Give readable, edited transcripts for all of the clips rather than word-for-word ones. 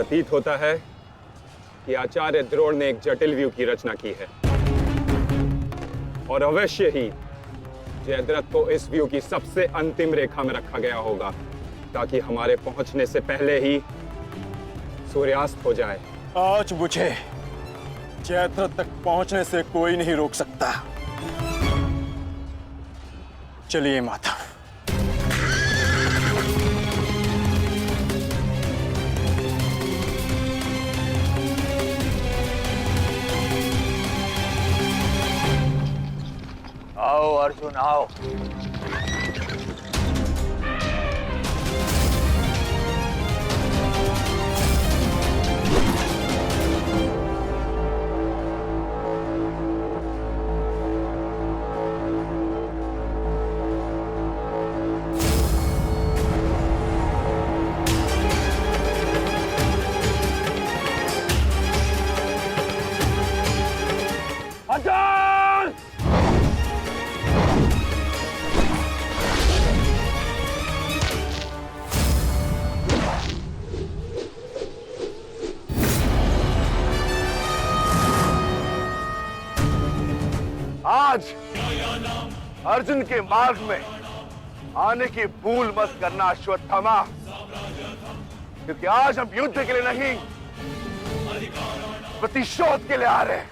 प्रतीत होता है कि आचार्य द्रोण ने एक जटिल व्यूह की रचना की है और अवश्य ही जयद्रथ को इस व्यूह की सबसे अंतिम रेखा में रखा गया होगा ताकि हमारे पहुंचने से पहले ही सूर्यास्त हो जाए। आज मुझे जयद्रथ तक पहुंचने से कोई नहीं रोक सकता। चलिए माता। आओ अर्जुन आओ। आज अर्जुन के मार्ग में आने की भूल मत करना अश्वत्थामा, क्योंकि आज हम युद्ध के लिए नहीं प्रतिशोध के लिए आ रहे हैं।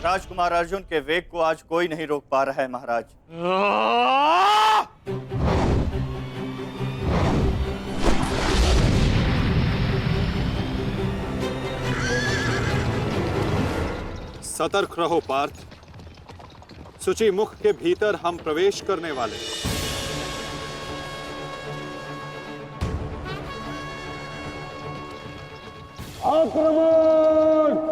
राजकुमार अर्जुन के वेग को आज कोई नहीं रोक पा रहा है महाराज। सतर्क रहो पार्थ, सूची मुख के भीतर हम प्रवेश करने वाले। आक्रमण!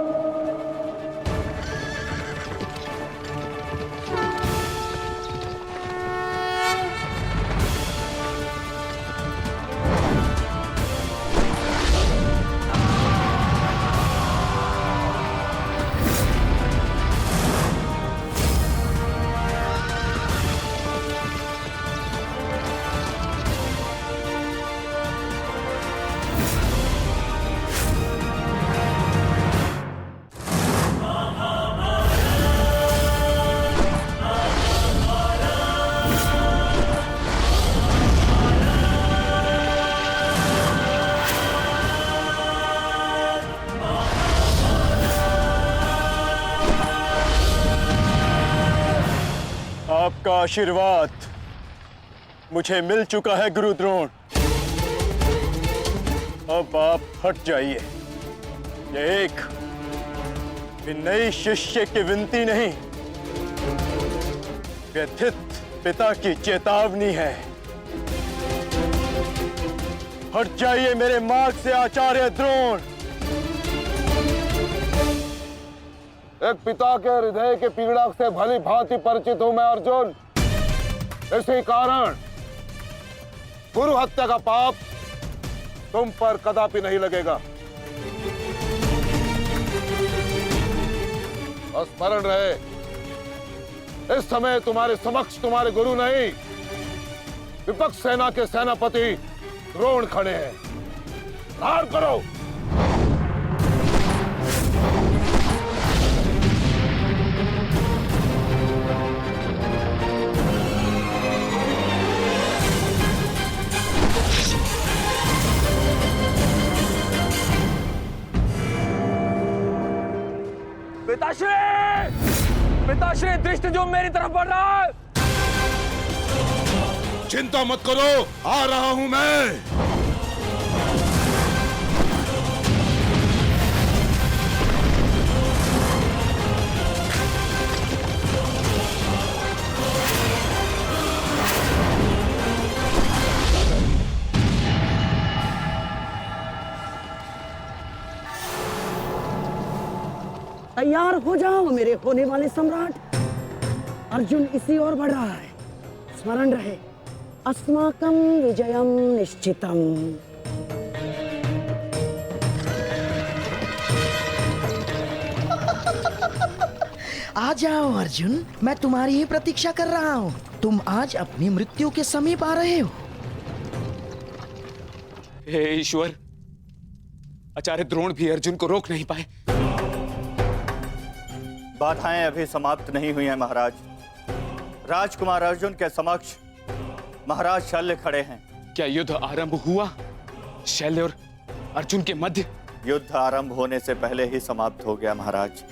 आपका आशीर्वाद मुझे मिल चुका है गुरु द्रोण। अब आप हट जाइए। ये एक नई शिष्य की विनती नहीं, व्यथित पिता की चेतावनी है। हट जाइए मेरे मार्ग से आचार्य द्रोण। एक पिता के हृदय की पीड़ा से भली भांति परिचित हूं मैं अर्जुन। इसी कारण गुरु हत्या का पाप तुम पर कदापि नहीं लगेगा। और स्मरण रहे, इस समय तुम्हारे समक्ष तुम्हारे गुरु नहीं, विपक्ष सेना के सेनापति द्रोण खड़े हैं। प्रहार करो। पिताश्री दृष्टि जो मेरी तरफ बढ़ रहा है। चिंता मत करो, आ रहा हूं मैं। तैयार हो जाओ मेरे होने वाले सम्राट। अर्जुन इसी ओर बढ़ रहा है। स्मरण रहे, अस्माकं विजयम निश्चितम। आ जाओ अर्जुन, मैं तुम्हारी ही प्रतीक्षा कर रहा हूँ। तुम आज अपनी मृत्यु के समीप आ रहे हो। हे ईश्वर, आचार्य द्रोण भी अर्जुन को रोक नहीं पाए। बाधाएं अभी समाप्त नहीं हुई हैं महाराज। राजकुमार अर्जुन के समक्ष महाराज शल्य खड़े हैं। क्या युद्ध आरंभ हुआ शल्य और अर्जुन के मध्य? युद्ध आरंभ होने से पहले ही समाप्त हो गया महाराज।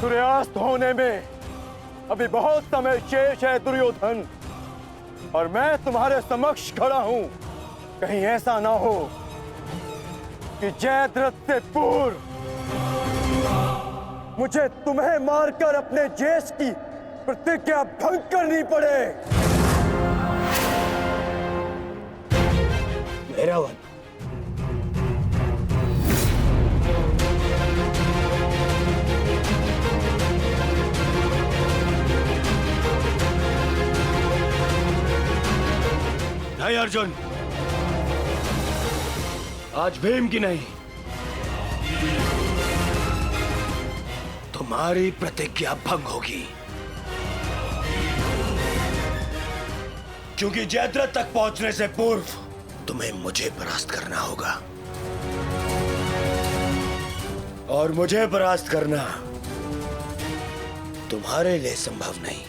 सूर्यास्त होने में अभी बहुत समय शेष है दुर्योधन, और मैं तुम्हारे समक्ष खड़ा हूं। कहीं ऐसा ना हो कि जयद्रथ से पूर्व मुझे तुम्हें मारकर अपने ज्येष्ठ की प्रतिज्ञा भंग करनी पड़े। भैरवन, नहीं अर्जुन, आज भीम की नहीं, तुम्हारी प्रतिज्ञा भंग होगी, क्योंकि जयद्रथ तक पहुंचने से पूर्व तुम्हें मुझे परास्त करना होगा, और मुझे परास्त करना तुम्हारे लिए संभव नहीं।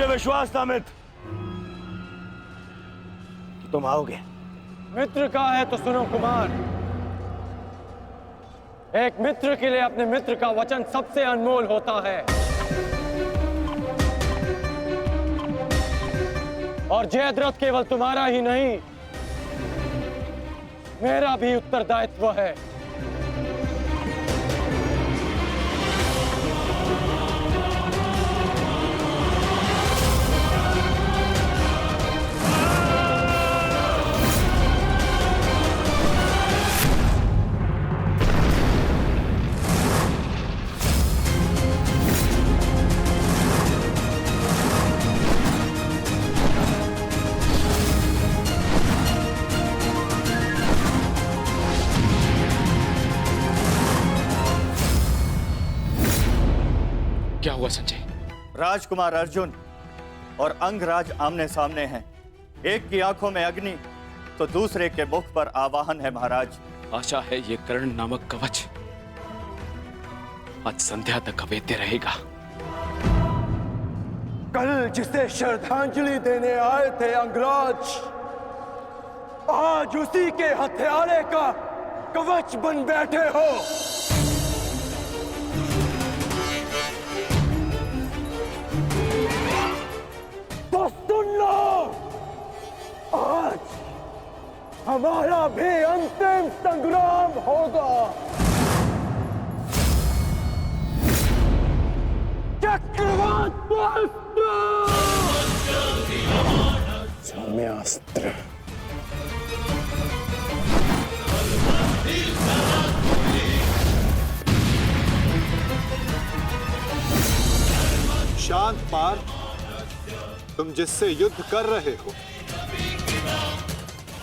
विश्वास था मित्र कि तुम आओगे। मित्र का है तो सुनो कुमार, एक मित्र के लिए अपने मित्र का वचन सबसे अनमोल होता है, और जयद्रथ केवल तुम्हारा ही नहीं, मेरा भी उत्तरदायित्व है। क्या हुआ संजय? राजकुमार अर्जुन और अंगराज आमने सामने हैं। एक की आंखों में अग्नि तो दूसरे के मुख पर आवाहन है महाराज। आशा है ये कर्ण नामक कवच आज संध्या तक अवेद्य रहेगा। कल जिसे श्रद्धांजलि देने आए थे अंगराज, आज उसी के हत्यारे का कवच बन बैठे हो। तो सुन लो, आज हमारा भी अंतिम संग्राम होगा। चक्रवात सौम्यास्त्र। शांत पार्थ, तुम जिससे युद्ध कर रहे हो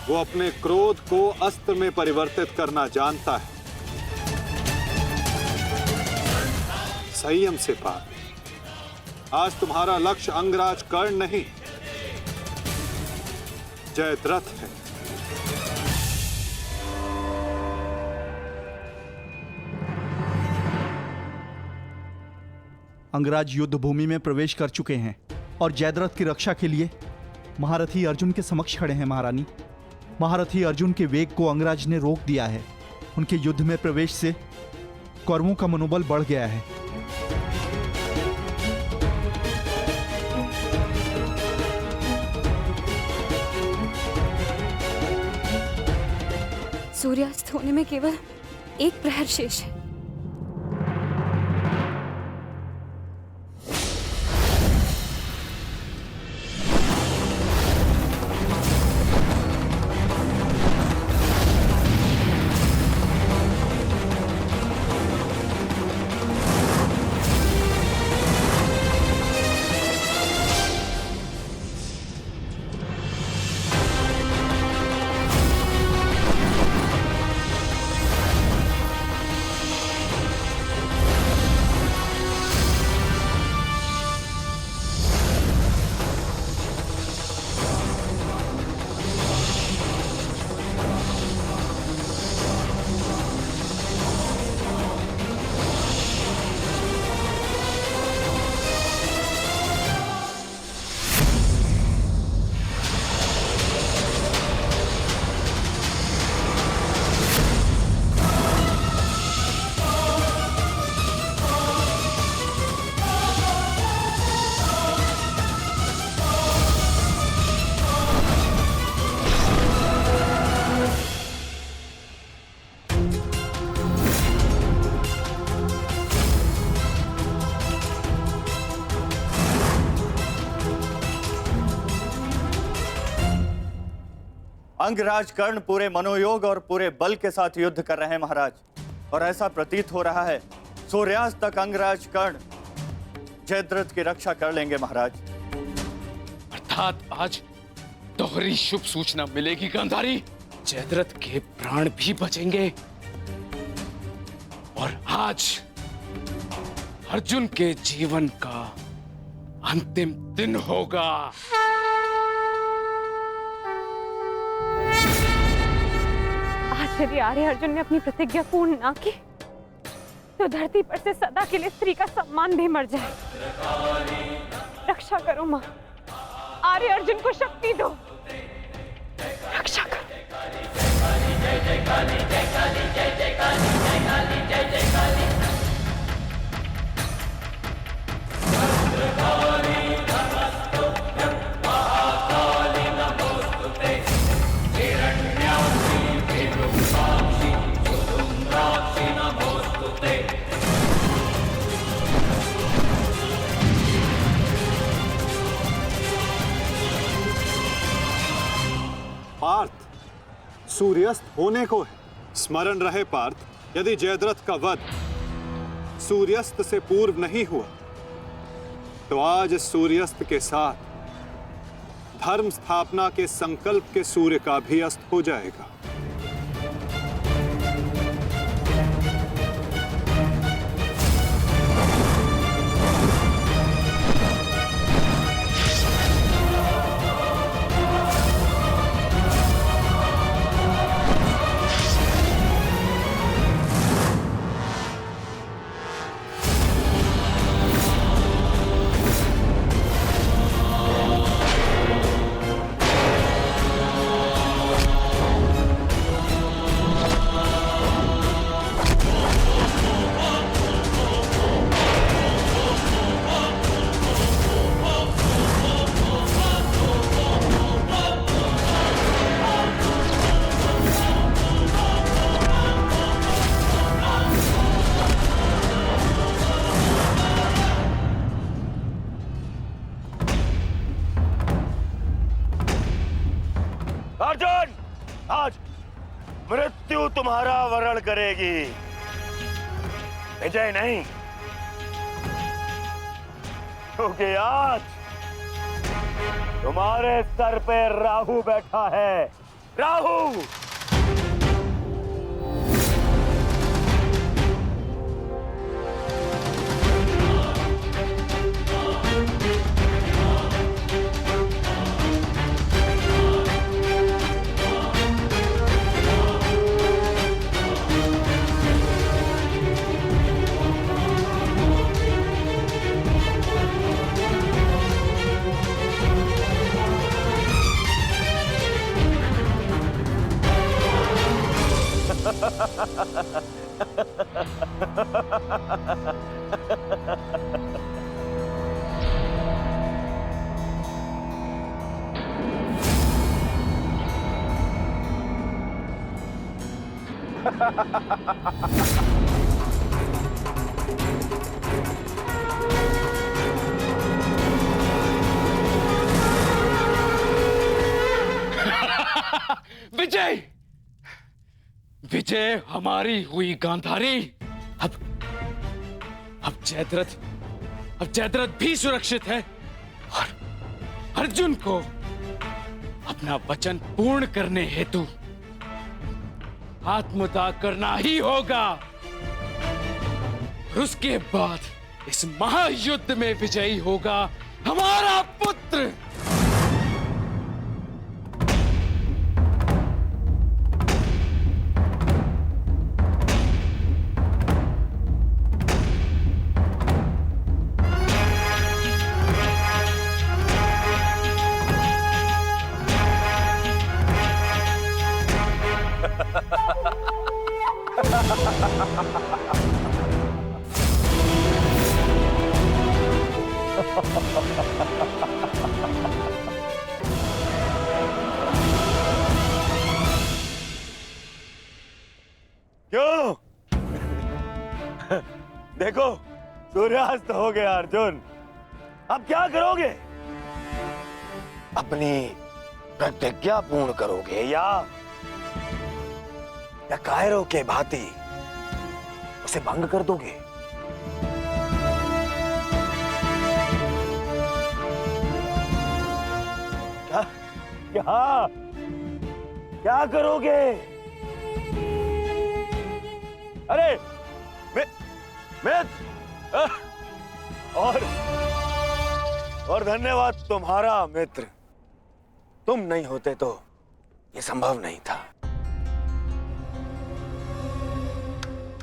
वो अपने क्रोध को अस्त्र में परिवर्तित करना जानता है। संयम से पार्थ, आज तुम्हारा लक्ष्य अंगराज कर्ण नहीं, जयद्रथ है। अंगराज युद्ध भूमि में प्रवेश कर चुके हैं और जयद्रथ की रक्षा के लिए महारथी अर्जुन के समक्ष खड़े हैं। महारानी, महारथी अर्जुन के वेग को अंगराज ने रोक दिया है। उनके युद्ध में प्रवेश से कौरवों का मनोबल बढ़ गया है। सूर्यास्त होने में केवल एक प्रहर शेष है। अंगराज कर्ण पूरे मनोयोग और पूरे बल के साथ युद्ध कर रहे हैं महाराज, और ऐसा प्रतीत हो रहा है सूर्यास्त तक अंगराज कर्ण जयद्रथ की रक्षा कर लेंगे महाराज। अर्थात आज दोहरी शुभ सूचना मिलेगी गांधारी। जयद्रथ के प्राण भी बचेंगे और आज अर्जुन के जीवन का अंतिम दिन होगा। आज यदि आर्य अर्जुन ने अपनी प्रतिज्ञा पूर्ण ना की तो धरती पर से सदा के लिए स्त्री का सम्मान भी मर जाए। रक्षा करो मां, आर्य अर्जुन को शक्ति दो, रक्षा करो। पार्थ, सूर्यास्त होने को है। स्मरण रहे पार्थ, यदि जयद्रथ का वध सूर्यास्त से पूर्व नहीं हुआ तो आज सूर्यास्त के साथ धर्म स्थापना के संकल्प के सूर्य का भी अस्त हो जाएगा। मृत्यु तुम्हारा वरण करेगी, विजय नहीं। क्योंकि आज तुम्हारे सर पे राहु बैठा है। राहु! विजय! विजय हमारी हुई गांधारी। अब जयद्रथ भी सुरक्षित है और अर्जुन को अपना वचन पूर्ण करने हेतु आत्मदाह करना ही होगा। और उसके बाद इस महायुद्ध में विजयी होगा हमारा पुत्र। क्यों? देखो, सूर्यास्त हो गया अर्जुन। अब क्या करोगे? अपनी प्रतिज्ञा पूर्ण करोगे या कायरों के भांति उसे भंग कर दोगे? क्या क्या करोगे? अरे और धन्यवाद तुम्हारा मित्र। तुम नहीं होते तो ये संभव नहीं था।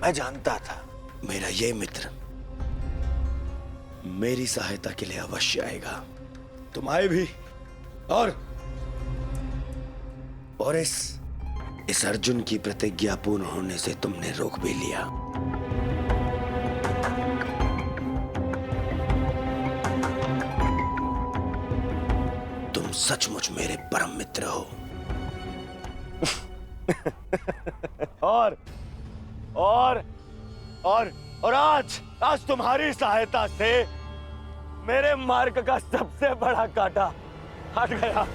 मैं जानता था मेरा ये मित्र मेरी सहायता के लिए अवश्य आएगा। तुम आए भी और इस अर्जुन की प्रतिज्ञा पूर्ण होने से तुमने रोक भी लिया। तुम सचमुच मेरे परम मित्र हो। और आज तुम्हारी सहायता से मेरे मार्ग का सबसे बड़ा कांटा हट गया।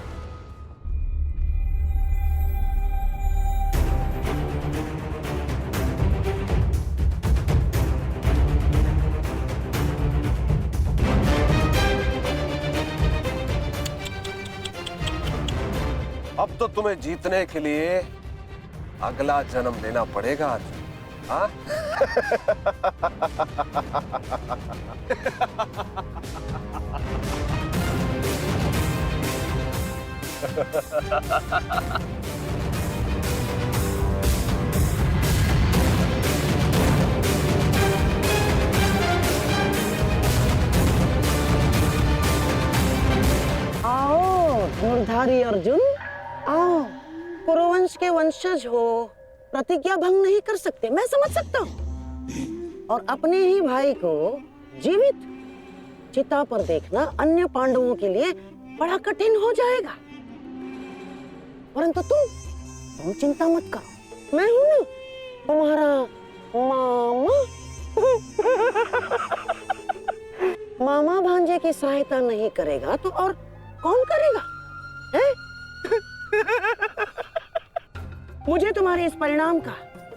अब तो तुम्हें जीतने के लिए अगला जन्म लेना पड़ेगा अर्जुन। हाँ? आओ धनुर्धारी अर्जुन, आओ। कुरुवंश के वंशज हो, प्रतिज्ञा भंग नहीं कर सकते, मैं समझ सकता हूँ। और अपने ही भाई को जीवित चिता पर देखना अन्य पांडवों के लिए बड़ा कठिन हो जाएगा। परंतु तुम चिंता मत करो, मैं हूं ना तुम्हारा मामा। मामा भांजे की सहायता नहीं करेगा तो और कौन करेगा? है? मुझे तुम्हारे इस परिणाम का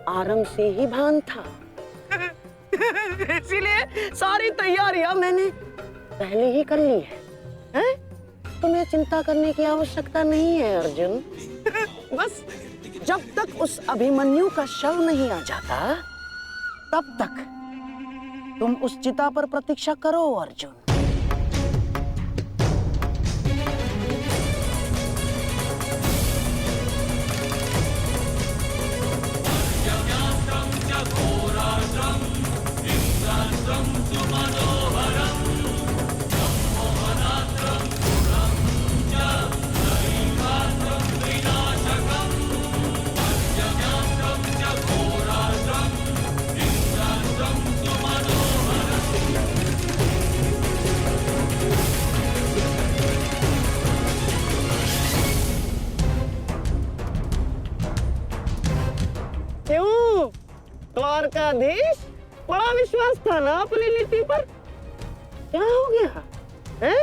आरंभ से ही भान था। इसीलिए सारी तैयारियां मैंने पहले ही कर ली है? तुम्हें चिंता करने की आवश्यकता नहीं है अर्जुन। बस जब तक उस अभिमन्यु का शव नहीं आ जाता तब तक तुम उस चिता पर प्रतीक्षा करो अर्जुन। क्यों द्वारकाधीश, बड़ा विश्वास था ना अपनी नीति पर? क्या हो गया है?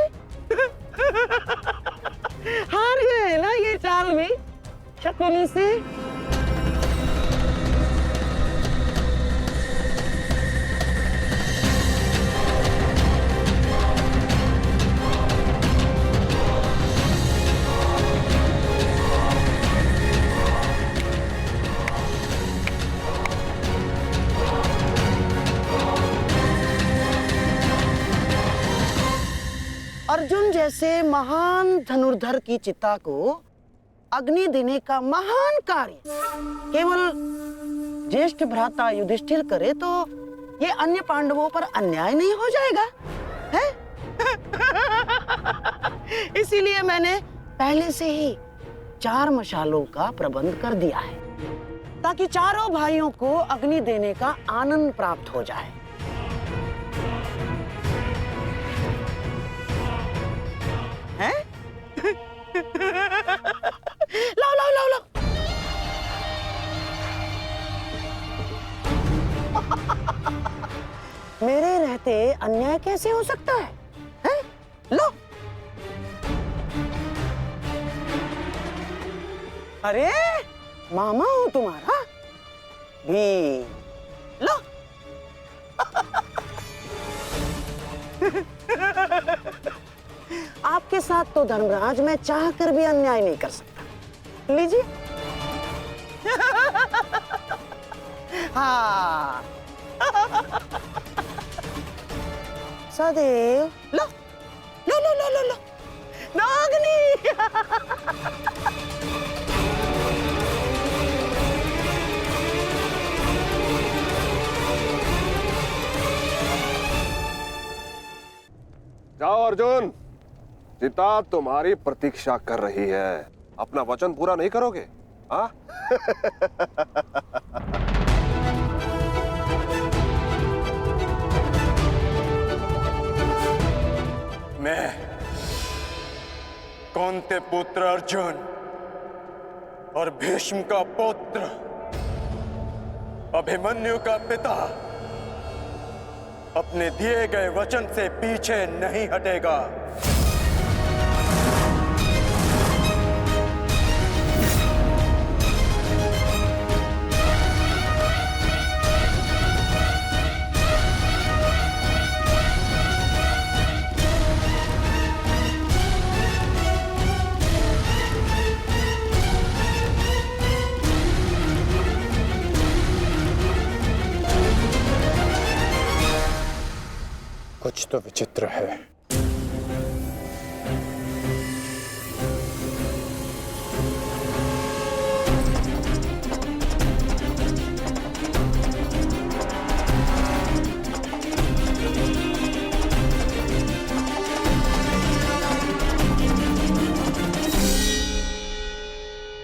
हार गए ना ये चाल भी शकुनी से? अर्जुन जैसे महान धनुर्धर की चिता को अग्नि देने का महान कार्य केवल ज्येष्ठ भ्राता युधिष्ठिर करे तो ये अन्य पांडवों पर अन्याय नहीं हो जाएगा, है? इसीलिए मैंने पहले से ही 4 मशालों का प्रबंध कर दिया है ताकि चारों भाइयों को अग्नि देने का आनंद प्राप्त हो जाए। हैं? लाओ लाओ लाओ लाओ। मेरे रहते अन्याय कैसे हो सकता है? हैं? लो। अरे मामा हूं तुम्हारा भी, लो। आपके साथ तो धर्मराज मैं चाह कर भी अन्याय नहीं कर सकता। लीजिए। हाँ। सदैव लो लो लो लो लो लो नागनी। जाओ अर्जुन, चिता तुम्हारी प्रतीक्षा कर रही है। अपना वचन पूरा नहीं करोगे? हाँ? मैं कौंते पुत्र अर्जुन और भीष्म का पुत्र अभिमन्यु का पिता अपने दिए गए वचन से पीछे नहीं हटेगा। कुछ तो विचित्र है।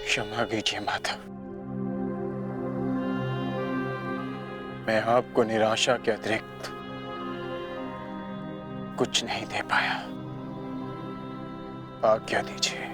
क्षमा कीजिए माता, मैं आपको निराशा के अतिरिक्त कुछ नहीं दे पाया। आज्ञा दीजिए।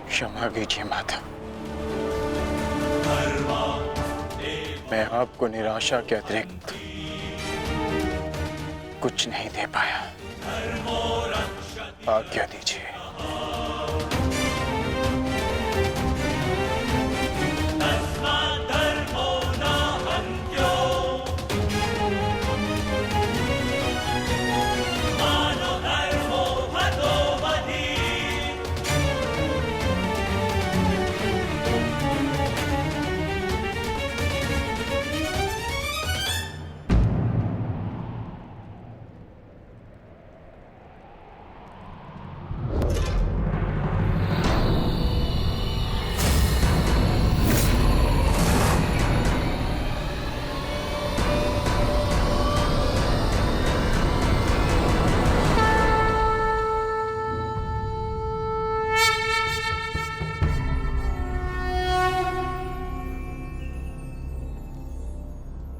क्षमा कीजिए माता, मैं आपको निराशा के अतिरिक्त कुछ नहीं दे पाया। आज्ञा दीजिए।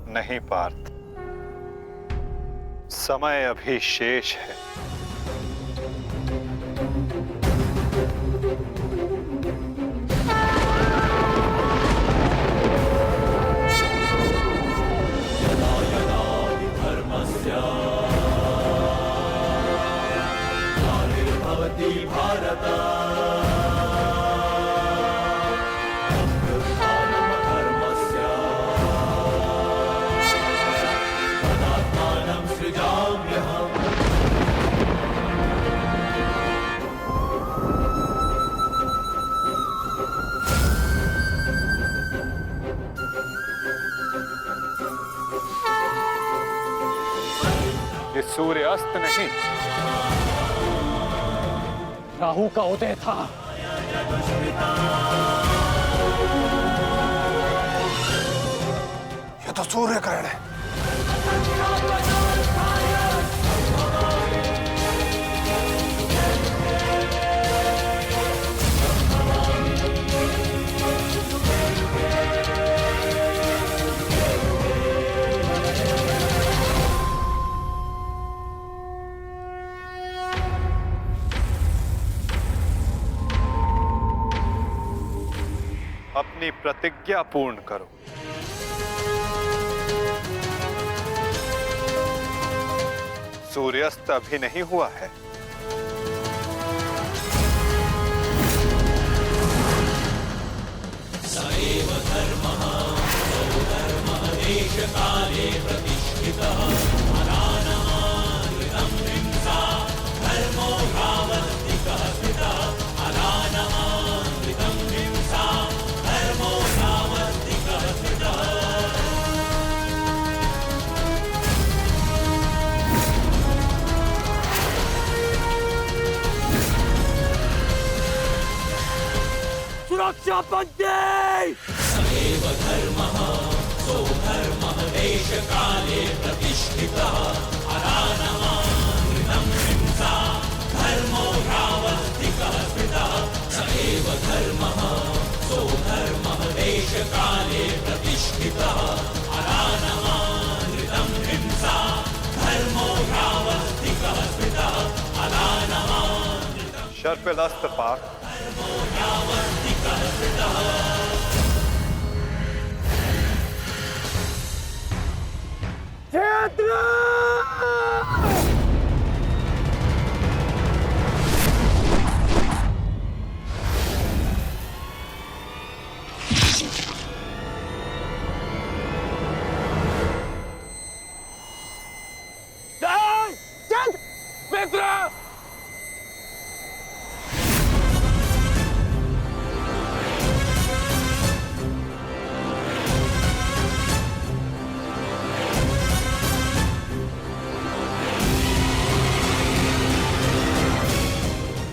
नहीं पार्थ, समय अभी शेष है। ये सूर्य अस्त नहीं, राहु का उदय था। ये तो सूर्य ग्रहण है। अपनी प्रतिज्ञा पूर्ण करो। सूर्यास्त अभी नहीं हुआ है। सएव धर्मः सौधर्मः देशकाले प्रतिष्ठितः अनानमानृतं हिंसा धर्मो यावत्तिकः स्थितः अनानमानृतं हिंसा धर्मो यावत्तिकः स्थितः। सुरक्षा पंक्ति। सएव धर्मः सौधर्मः देशकाले प्रतिष्ठितः अनानमानृतं हिंसा धर्मो यावत्तिकः स्थितः। सएव धर्मः सौधर्मः देशकाले प्रतिष्ठितः अनानमानृतं हिंसा धर्मो यावत्तिकः स्थितः अनानमानृतं शर्पिलास्त्र पार्थ।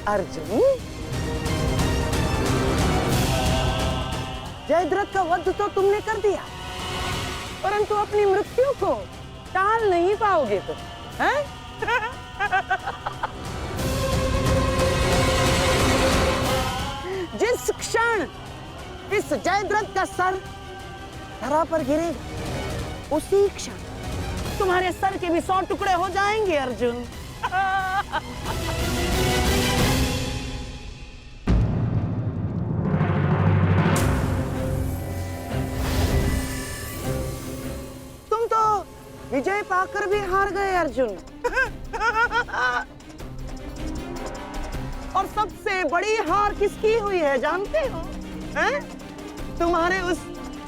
अर्जुन, जयद्रथ का वध तो तुमने कर दिया, परंतु अपनी मृत्यु को टाल नहीं पाओगे तुम, हैं? जयद्रथ का सर धरा पर गिरेगा, उसी क्षण तुम्हारे सर के भी 100 टुकड़े हो जाएंगे अर्जुन। तुम तो विजय पाकर भी हार गए अर्जुन। और सबसे बड़ी हार किसकी हुई है जानते हो? हैं? तुम्हारे उस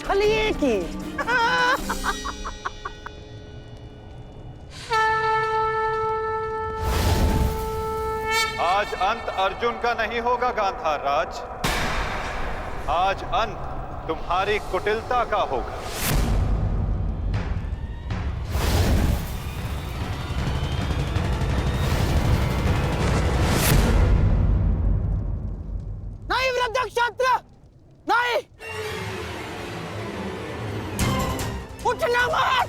छलिए की। आज अंत अर्जुन का नहीं होगा गांधार राज, आज अंत तुम्हारी कुटिलता का होगा। नहीं वृद्धक्षत्र, नहीं, उठना मत।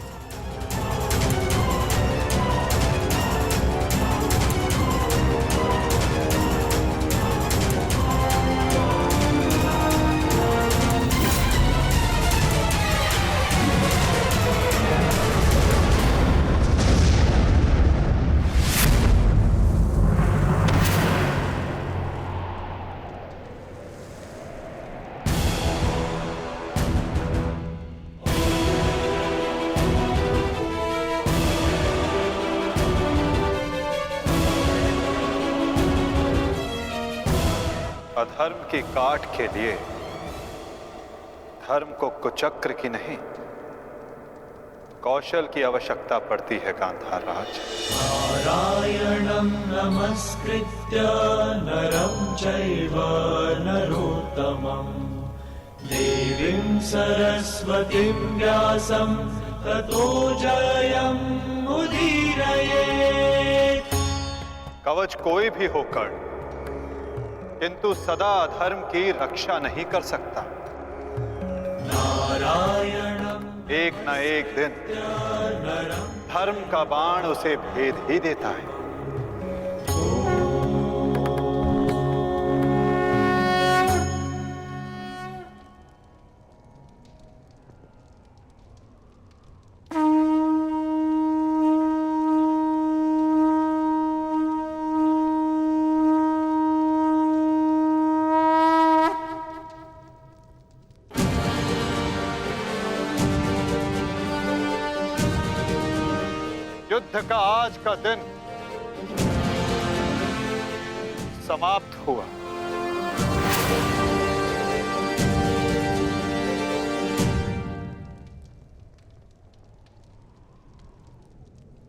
अधर्म की काट के लिए धर्म को कुचक्र की नहीं, कौशल की आवश्यकता पड़ती है गांधार राज। नारायणं नमस्कृत्य नरं चैव नरोत्तमं देवीं सरस्वतीं व्यासं ततो जयं उदीरयेत्। कवच कोई भी होकर किंतु सदा अधर्म की रक्षा नहीं कर सकता। नारायणं एक न एक दिन धर्म का बाण उसे भेद ही देता है। युद्ध का आज का दिन समाप्त हुआ।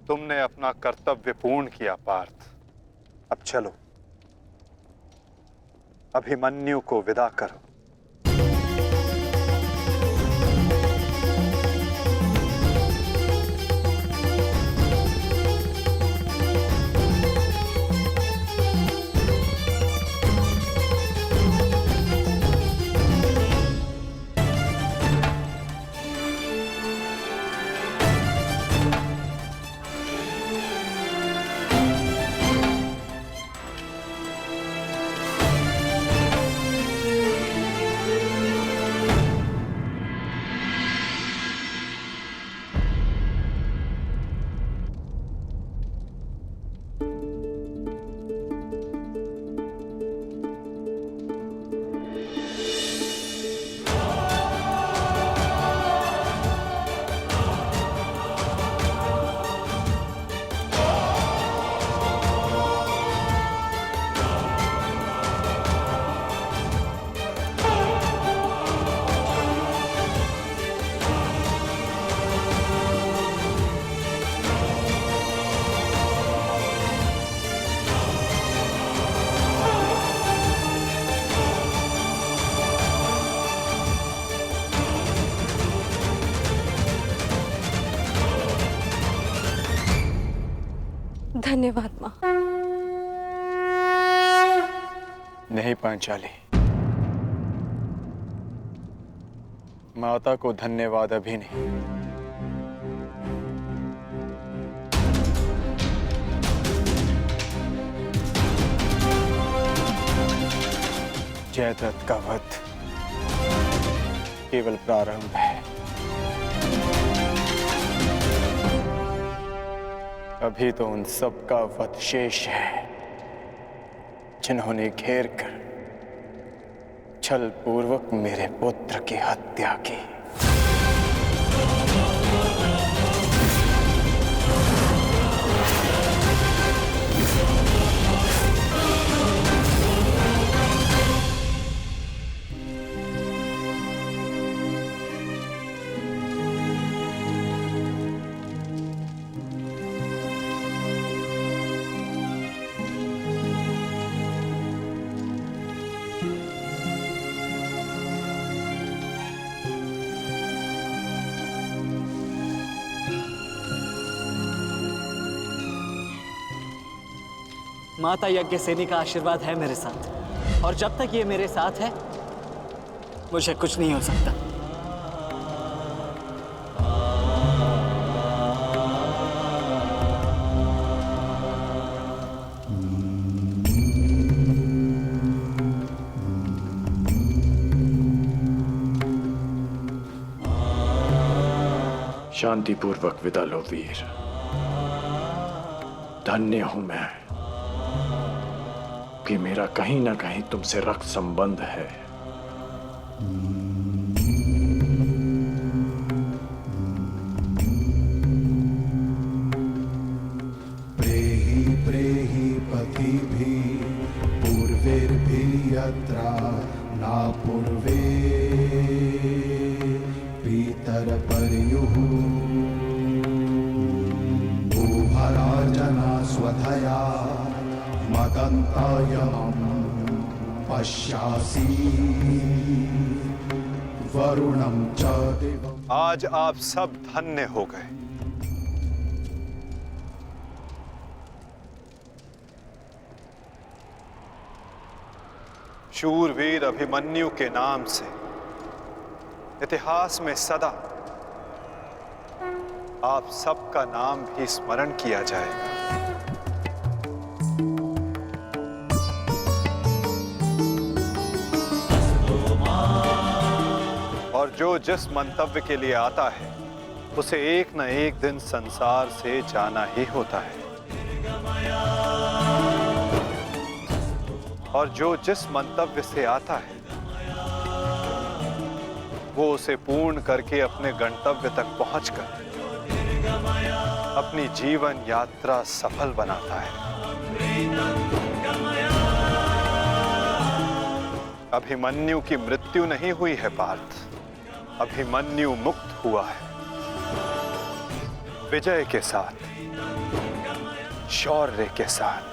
तुमने अपना कर्तव्य पूर्ण किया पार्थ। अब चलो, अभिमन्यु को विदा करो। धन्यवाद माँ। नहीं पांचाली, माता को धन्यवाद अभी नहीं। जयद्रथ का वध केवल प्रारंभ है। अभी तो उन सब का वध शेष है जिन्होंने घेर कर छल पूर्वक मेरे पुत्र की हत्या की। माता यज्ञसेनी का आशीर्वाद है मेरे साथ, और जब तक ये मेरे साथ है मुझे कुछ नहीं हो सकता। शांतिपूर्वक विदा लो वीर। धन्य हूं मैं कि मेरा कहीं ना कहीं तुमसे रक्त संबंध है। प्रेहि प्रेहि पतिभिः पूर्वैर्भिः यत्रा न पूर्वे पीतरपर्युः भूभराजना स्वधया मदन्तायमं पश्यासि वरुणं च दिवम्। आज आप सब धन्य हो गए। शूरवीर अभिमन्यु के नाम से इतिहास में सदा आप सबका नाम भी स्मरण किया जाएगा। और जो जिस मंतव्य के लिए आता है उसे एक न एक दिन संसार से जाना ही होता है, और जो जिस मंतव्य से आता है वो उसे पूर्ण करके अपने गंतव्य तक पहुंचकर अपनी जीवन यात्रा सफल बनाता है। अभिमन्यु की मृत्यु नहीं हुई है पार्थ, अभिमन्यु मुक्त हुआ है, विजय के साथ, शौर्य के साथ।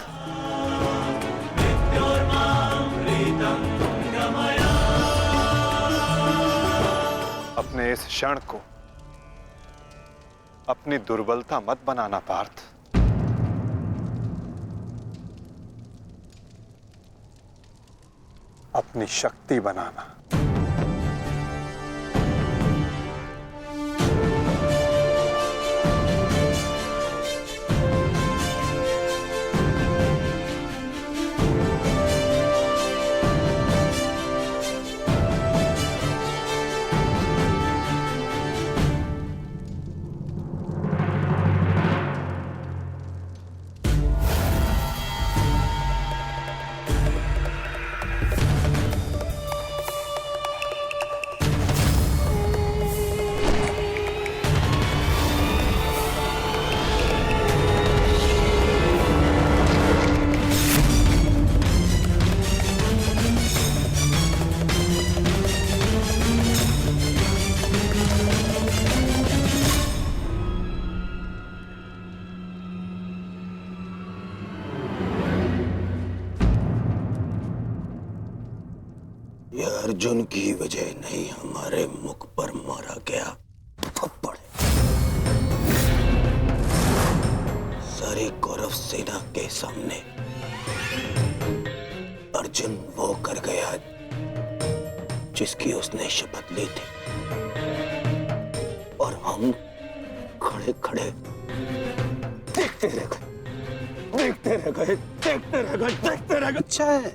अपने इस क्षण को अपनी दुर्बलता मत बनाना पार्थ। अपनी शक्ति बनाना। अर्जुन की वजह नहीं, हमारे मुख पर मारा गया थप्पड़। सारी कौरव सेना के सामने अर्जुन वो कर गया जिसकी उसने शपथ ली थी, और हम खड़े खड़े देखते रह गए, देखते रह गए, देखते रह गए, देखते रह गए। अच्छा है,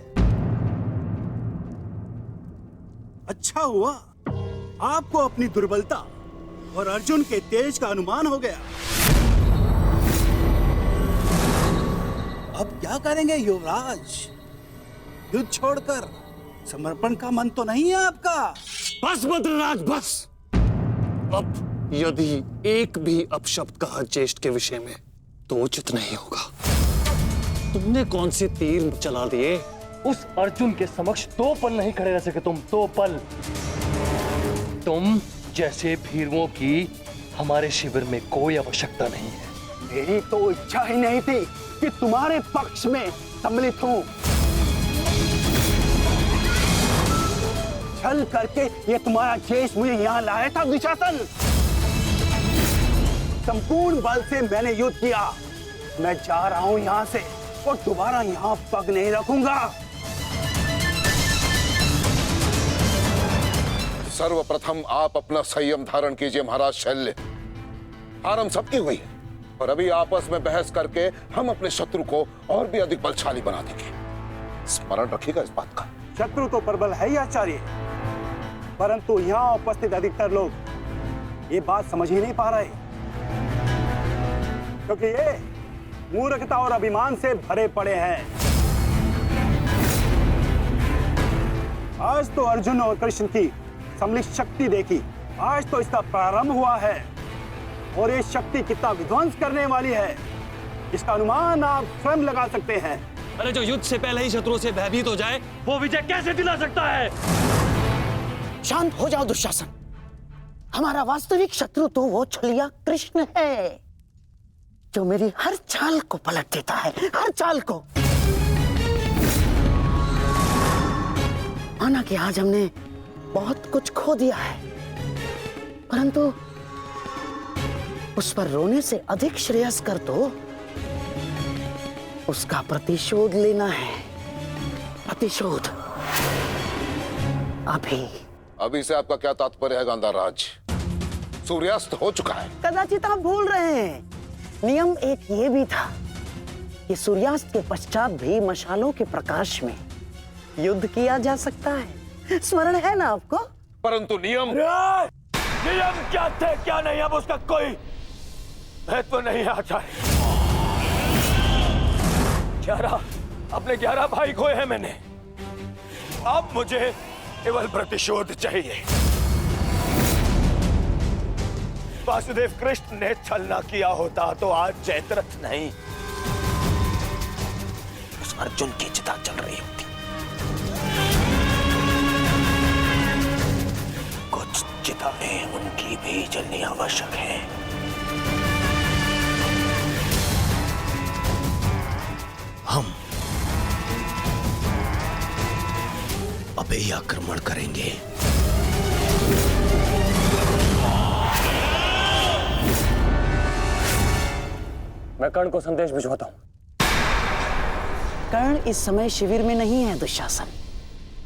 अच्छा हुआ आपको अपनी दुर्बलता और अर्जुन के तेज का अनुमान हो गया। अब क्या करेंगे युवराज? युद्ध छोड़कर समर्पण का मन तो नहीं है आपका? बस बद्रराज बस। अब यदि एक भी अपशब्द कहा ज्येष्ठ के विषय में तो उचित नहीं होगा। तुमने कौन से तीर चला दिए? उस अर्जुन के समक्ष 2 पल नहीं खड़े रह सके तुम, 2 पल। तुम जैसे भीरुओं की हमारे शिविर में कोई आवश्यकता नहीं है। मेरी तो इच्छा ही नहीं थी कि तुम्हारे पक्ष में सम्मिलित हूं। छल करके ये तुम्हारा ज्येष्ठ मुझे यहाँ लाया था दुशासन। संपूर्ण बल से मैंने युद्ध किया। मैं जा रहा हूं यहाँ से और दोबारा यहाँ पग नहीं रखूंगा। सर्वप्रथम आप अपना संयम धारण कीजिए महाराज शल्य। हार हम सबकी हुई है और अभी आपस में बहस करके हम अपने शत्रु को और भी अधिक बलशाली बना देंगे। स्मरण रखिएगा इस बात का। शत्रु तो प्रबल है ही आचार्य, परंतु यहाँ उपस्थित अधिकतर लोग ये बात समझ ही नहीं पा रहे, क्योंकि ये मूर्खता और अभिमान से भरे पड़े हैं। आज तो अर्जुन और कृष्ण की सम्मिलित शक्ति देखी, आज तो इसका प्रारंभ हुआ है और ये शक्ति कितना विध्वंस करने वाली है इसका अनुमान आप स्वयं लगा सकते हैं। अरे जो युद्ध से पहले ही शत्रु से भयभीत हो जाए वो विजय कैसे दिला सकता है? शांत हो जाओ दुशासन। हमारा वास्तविक शत्रु तो वो छलिया कृष्ण है जो मेरी हर चाल को पलट देता है, हर चाल को। माना कि आज हमने बहुत कुछ खो दिया है, परंतु उस पर रोने से अधिक श्रेयस्कर तो उसका प्रतिशोध लेना है। प्रतिशोध अभी से आपका क्या तात्पर्य है गांधार राज? सूर्यास्त हो चुका है। कदाचित आप भूल रहे हैं, नियम एक ये भी था कि सूर्यास्त के पश्चात भी मशालों के प्रकाश में युद्ध किया जा सकता है। स्मरण है ना आपको? परंतु नियम क्या थे क्या नहीं, अब उसका कोई महत्व नहीं आता है। 11 भाई खोए हैं मैंने, अब मुझे केवल प्रतिशोध चाहिए। वासुदेव कृष्ण ने छल न किया होता तो आज जयद्रथ नहीं उस अर्जुन की चिता चल रही होती। कुछ चिताएं उनकी भी जलनी आवश्यक है। हम अभी आक्रमण करेंगे। मैं कर्ण को संदेश भिजवाता हूं। कर्ण इस समय शिविर में नहीं है दुशासन,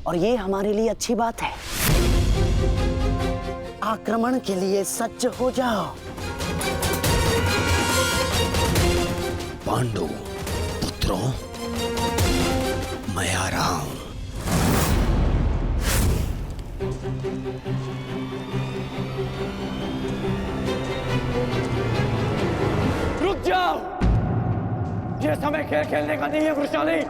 और ये हमारे लिए अच्छी बात है। आक्रमण के लिए सज्ज हो जाओ। पांडु पुत्रों, मैं आ रहा हूं। रुक जाओ, ये समय खेल खेलने का नहीं है वृषाली।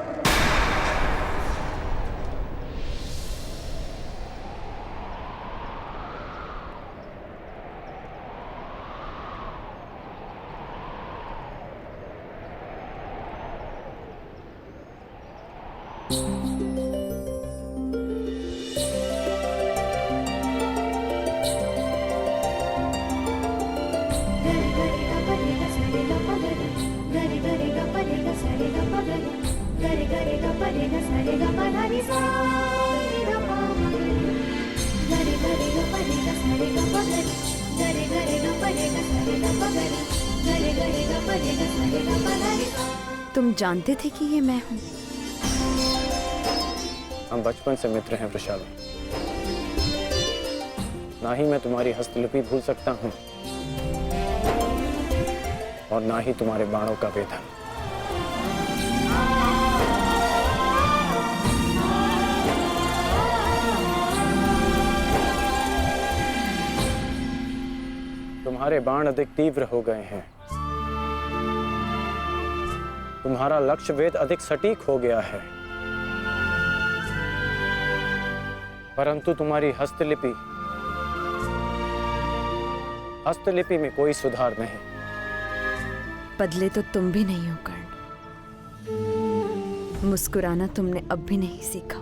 तुम जानते थे कि ये मैं हूँ? हम बचपन से मित्र हैं वृषाली। ना ही मैं तुम्हारी हस्तलिपि भूल सकता हूँ और ना ही तुम्हारे बाणों का वेधन। तुम्हारे बाण अधिक तीव्र हो गए हैं, तुम्हारा लक्ष्य वेद अधिक सटीक हो गया है, परंतु तुम्हारी हस्तलिपि में कोई सुधार नहीं। बदले तो तुम भी नहीं हो कर्ण। मुस्कुराना तुमने अब भी नहीं सीखा।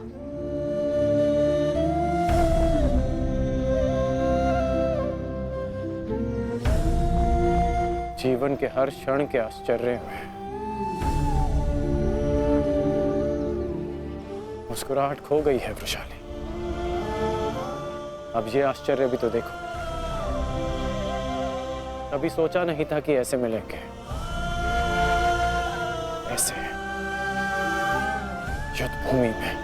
जीवन के हर क्षण के आश्चर्य में मुस्कुराहट खो गई है वृषाली। अब ये आश्चर्य भी तो देखो। कभी सोचा नहीं था कि ऐसे मिलेंगे, ऐसे युद्ध भूमि में।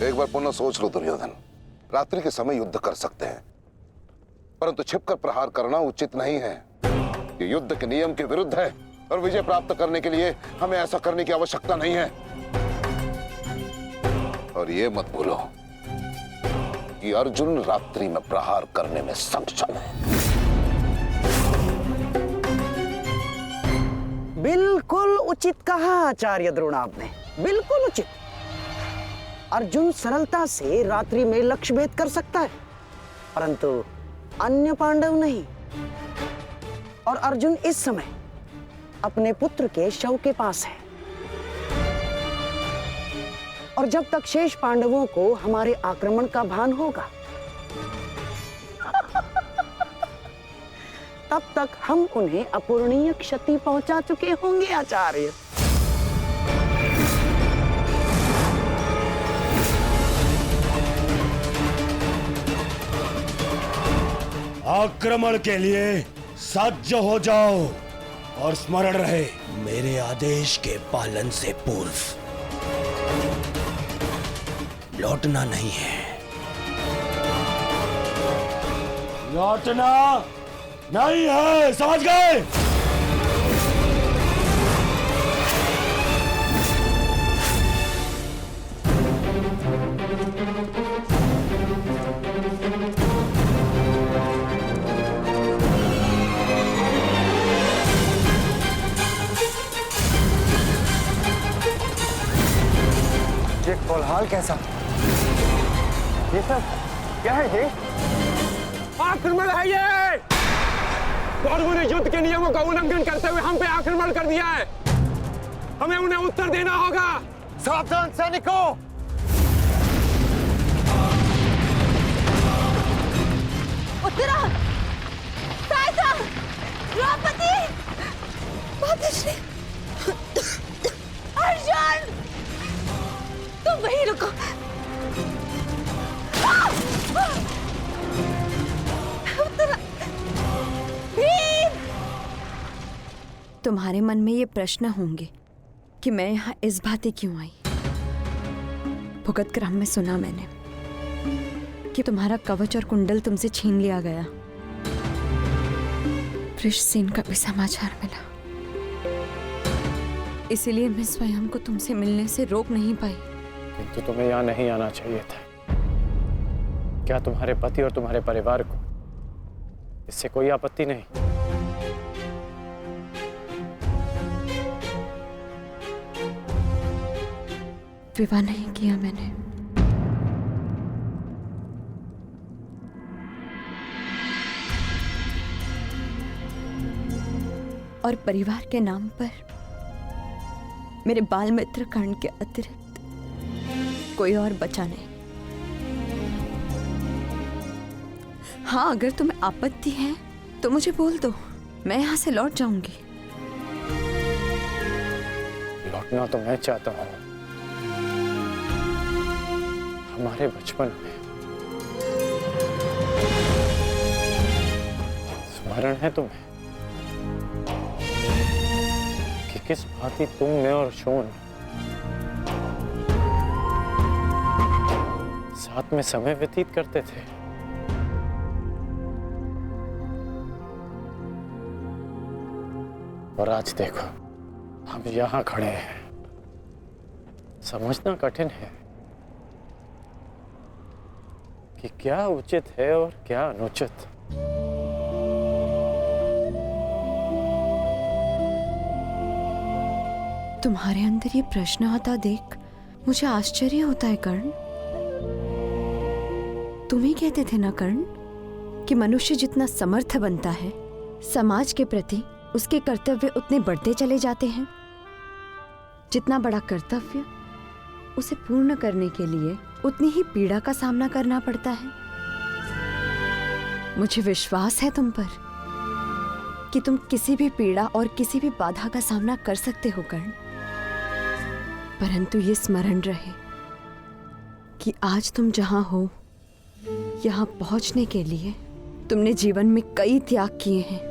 एक बार पुनः सोच लो दुर्योधन, रात्रि के समय युद्ध कर सकते हैं, परंतु छिपकर प्रहार करना उचित नहीं है। ये युद्ध के नियम के विरुद्ध है और विजय प्राप्त करने के लिए हमें ऐसा करने की आवश्यकता नहीं है। और ये मत भूलो कि अर्जुन रात्रि में प्रहार करने में सक्षम है। बिल्कुल उचित कहा आचार्य द्रोण आपने, बिल्कुल उचित। अर्जुन सरलता से रात्रि में लक्ष्य भेद कर सकता है, परंतु अन्य पांडव नहीं। और अर्जुन इस समय अपने पुत्र के शव के पास है, और जब तक शेष पांडवों को हमारे आक्रमण का भान होगा तब तक हम उन्हें अपूरणीय क्षति पहुंचा चुके होंगे आचार्य। आक्रमण के लिए सज्ज हो जाओ और स्मरण रहे मेरे आदेश के पालन से पूर्व लौटना नहीं है। लौटना नहीं है, समझ गए? ये कोलाहल कैसा? ये सब क्या है? ये आक्रमण है। ये कौरवों ने युद्ध के नियमों का उल्लंघन करते हुए हम पे आक्रमण कर दिया है। हमें उन्हें उत्तर देना होगा। सावधान सैनिकों! उत्तरा, सहायता, द्रौपदी, मातश्री, अर्जुन, तुम वहीं रुको। उत्तरा, भीम! तुम्हारे मन में ये प्रश्न होंगे कि मैं यहाँ इस भांति क्यों आई। भुगत क्रम में सुना मैंने कि तुम्हारा कवच और कुंडल तुमसे छीन लिया गया। वृषसेन का भी समाचार मिला, इसीलिए मैं स्वयं को तुमसे मिलने से रोक नहीं पाई। किंतु तुम्हें यहाँ नहीं आना चाहिए था। क्या तुम्हारे पति और तुम्हारे परिवार को इससे कोई आपत्ति नहीं? विवाह नहीं किया मैंने। और परिवार के नाम पर मेरे बाल मित्र कर्ण के अतिरिक्त कोई और बचा नहीं। हाँ, अगर तुम्हें आपत्ति है तो मुझे बोल दो, मैं यहां से लौट जाऊंगी। लौटना तो मैं चाहता हूं। हमारे बचपन में स्मरण है तुम्हें कि किस भांति तुम, मैं और शोन साथ में समय व्यतीत करते थे। और आज देखो, हम यहां खड़े हैं। समझना कठिन है कि क्या उचित है और क्या अनुचित। तुम्हारे अंदर ये प्रश्न आता देख मुझे आश्चर्य होता है कर्ण। तुम ही कहते थे ना कर्ण कि मनुष्य जितना समर्थ बनता है समाज के प्रति उसके कर्तव्य उतने बढ़ते चले जाते हैं। जितना बड़ा कर्तव्य उसे पूर्ण करने के लिए उतनी ही पीड़ा का सामना करना पड़ता है। मुझे विश्वास है तुम पर कि तुम किसी भी पीड़ा और किसी भी बाधा का सामना कर सकते हो कर्ण। परंतु ये स्मरण रहे कि आज तुम जहां हो यहां पहुंचने के लिए तुमने जीवन में कई त्याग किए हैं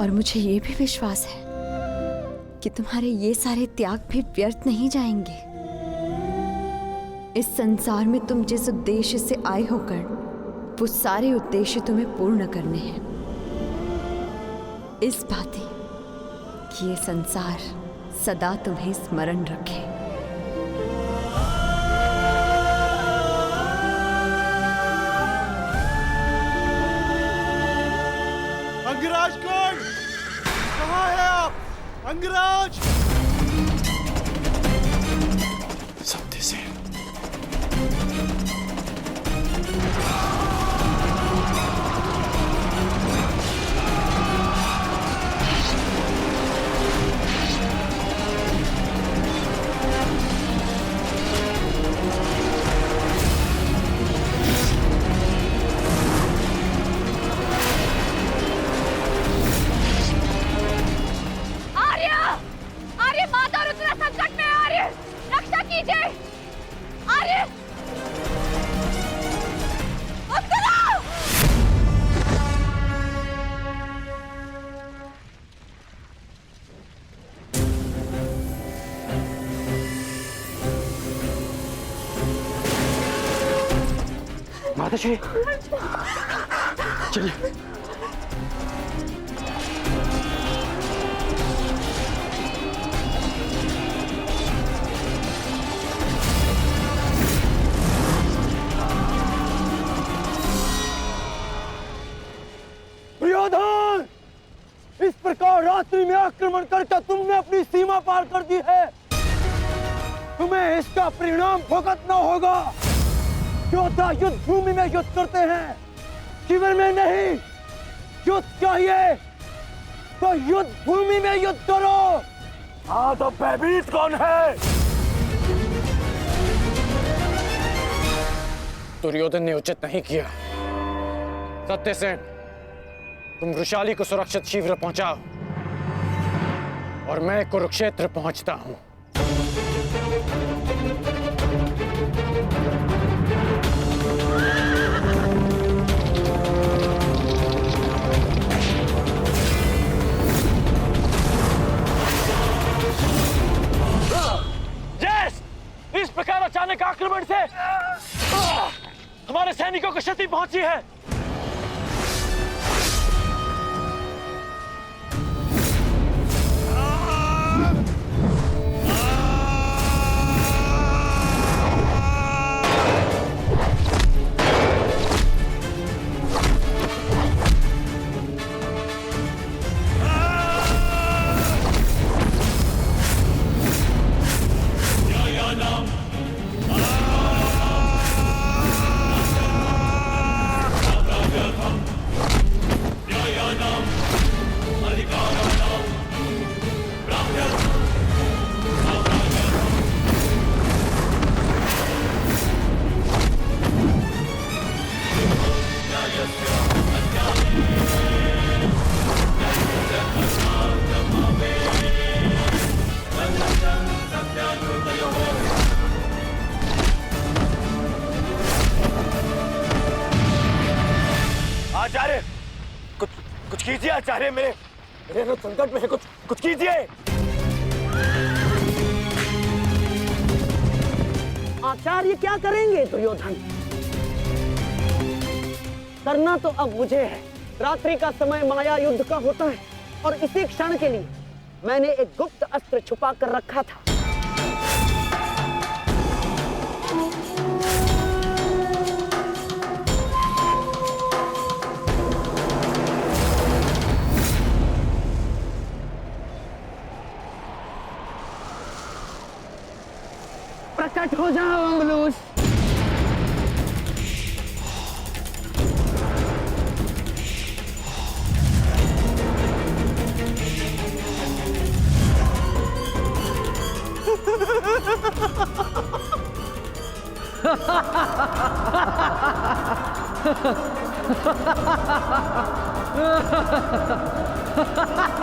और मुझे ये भी विश्वास है कि तुम्हारे ये सारे त्याग भी व्यर्थ नहीं जाएंगे। इस संसार में तुम जिस उद्देश्य से आए हो कर्ण वो सारे उद्देश्य तुम्हें पूर्ण करने हैं। इस बातें कि ये संसार सदा तुम्हें स्मरण रखे। अंगराज कर्ण, कहाँ है आप? अंगराज! सत्यसेन, माताश्री, चलिए। दुर्योधन, इस प्रकार रात्रि में आक्रमण करके तुमने अपनी सीमा पार कर दी है। तुम्हें इसका परिणाम भुगतना होगा। योद्धा युद्ध भूमि में युद्ध करते हैं, शिविर में नहीं। युद्ध चाहिए तो युद्ध भूमि में युद्ध करो। हाँ, तो भयभीत कौन है? दुर्योधन ने उचित नहीं किया। सत्यसेन, तुम वृषाली को सुरक्षित शीघ्र पहुंचाओ और मैं कुरुक्षेत्र पहुंचता हूं। इस प्रकार अचानक आक्रमण से हमारे सैनिकों को क्षति पहुंची है। आचार्य, कुछ कीजिए आचार्य, मेरे लोग संकट में है। कुछ कीजिए। आचार्य क्या करेंगे दुर्योधन? करना तो अब मुझे है। रात्रि का समय माया युद्ध का होता है और इसी क्षण के लिए मैंने एक गुप्त अस्त्र छुपा कर रखा था। प्रकट हो जाओ अंगलूस। Ha ha ha ha!